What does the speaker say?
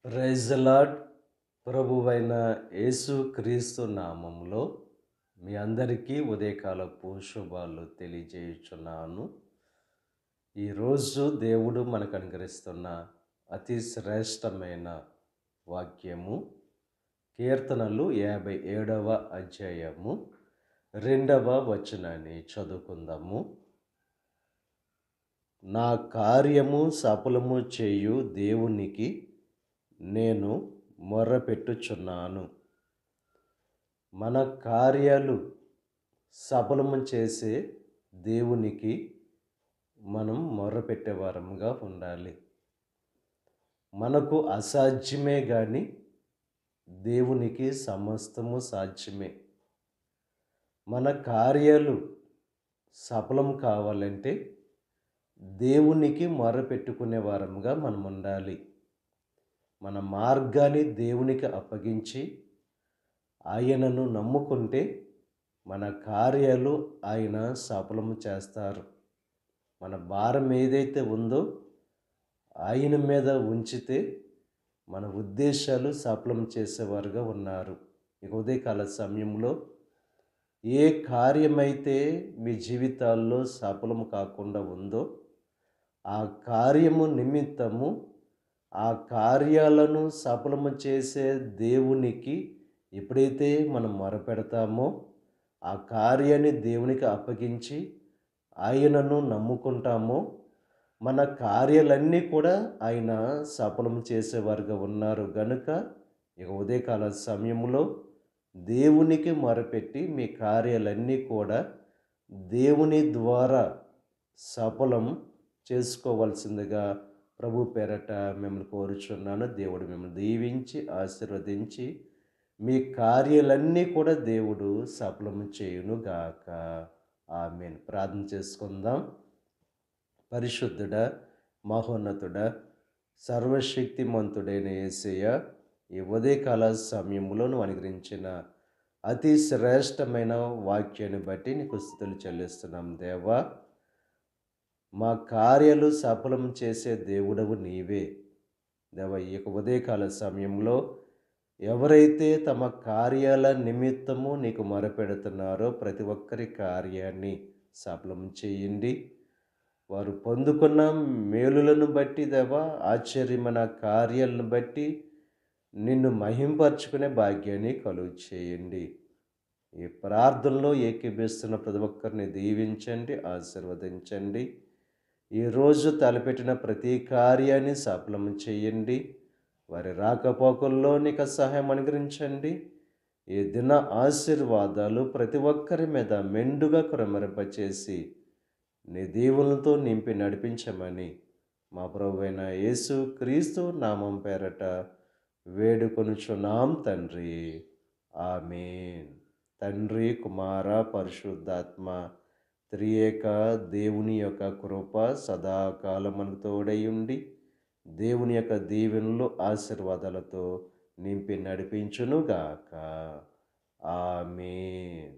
Praise the lord. ప్రభువైన యేసు క్రీస్తు నామములో మీ అందరికీ ఉదయకాలపు శుభాలు తెలియజేయుచున్నాను. ఈరోజు దేవుడు మనకు అనుగ్రహిస్తున్న అతి శ్రేష్టమైన వాక్యము కీర్తనలు 57వ అధ్యాయము 2వ వచనాన్ని చదువుకుందాము. నా కార్యము సఫలము చేయు దేవునికి నేను మొర్రపెట్టుచున్నాను. మన కార్యాలు సఫలము చేసే దేవునికి మనం మొర్రపెట్టేవారముగా ఉండాలి. మనకు అసాధ్యమే కానీ దేవునికి సమస్తము సాధ్యమే. మన కార్యాలు సఫలం కావాలంటే దేవునికి మొర్రపెట్టుకునే వారముగా మనం ఉండాలి. మన మార్గాన్ని దేవునికి అప్పగించి ఆయనను నమ్ముకుంటే మన కార్యాలు ఆయన సఫలము చేస్తారు. మన భారం ఏదైతే ఉందో ఆయన మీద ఉంచితే మన ఉద్దేశాలు సఫలం చేసేవారుగా ఉన్నారు. ఇక ఉదయకాల సమయంలో ఏ కార్యమైతే మీ జీవితాల్లో సఫలము కాకుండా ఉందో ఆ కార్యము నిమిత్తము ఆ కార్యాలను సఫలము చేసే దేవునికి ఎప్పుడైతే మనం మొరపెడతామో ఆ కార్యాన్ని దేవునికి అప్పగించి ఆయనను నమ్ముకుంటామో మన కార్యాలన్నీ కూడా ఆయన సఫలం చేసేవారుగా ఉన్నారు గనుక ఇక ఉదయకాల సమయంలో దేవునికి మొరపెట్టి మీ కార్యాలన్నీ కూడా దేవుని ద్వారా సఫలం చేసుకోవాల్సిందిగా ప్రభు పేరట మిమ్మల్ని కోరుచున్నాను. దేవుడు మిమ్మల్ని దీవించి ఆశీర్వదించి మీ కార్యాలన్నీ కూడా దేవుడు సఫలము చేయును గాక. ఆమేన్. ప్రార్థన చేసుకుందాం. పరిశుద్ధుడా, మహోన్నతుడా, సర్వశక్తిమంతుడైన యేసయ్య, ఈ ఉదయకాల సమయంలో నువ్వు అనుగ్రహించిన అతి శ్రేష్టమైన వాక్యాన్ని బట్టి నీకు స్తుతులు చెల్లిస్తున్నాం దేవా. మా కార్యాలు సఫలం చేసే దేవుడవు నీవే దేవా. ఈ యొక్క ఉదయకాల సమయంలో ఎవరైతే తమ కార్యాల నిమిత్తము నీకు మొరపెడుతున్నారో ప్రతి ఒక్కరి కార్యాన్ని సఫలం చేయండి. వారు పొందుకున్న మేలులను బట్టి దేవా, ఆశ్చర్యమైన కార్యాలను బట్టి నిన్ను మహింపరచుకునే భాగ్యాన్ని కలుగు చేయండి. ఈ ప్రార్థనలో ఏకీభవిస్తున్న ప్రతి ఒక్కరిని దీవించండి, ఆశీర్వదించండి. ఈరోజు తలపెట్టిన ప్రతి కార్యాన్ని సఫలం చేయండి. వారి రాకపోకల్లో నీకు సహాయం అనుగ్రహించండి. ఈ దిన ఆశీర్వాదాలు ప్రతి ఒక్కరి మీద మెండుగా కురమరింపచేసి నీ దీవులతో నింపి నడిపించమని మా ప్రభువైన యేసు క్రీస్తు నామం పేరట వేడుకొనుచున్నాం తండ్రి. ఆమేన్. తండ్రి, కుమార, పరిశుద్ధాత్మ త్రియేక దేవుని యొక్క కృప సదాకాలం మనకు తోడై ఉండి దేవుని యొక్క దీవెనలు ఆశీర్వాదాలతో నింపి నడిపించునుగాక. ఆమేన్.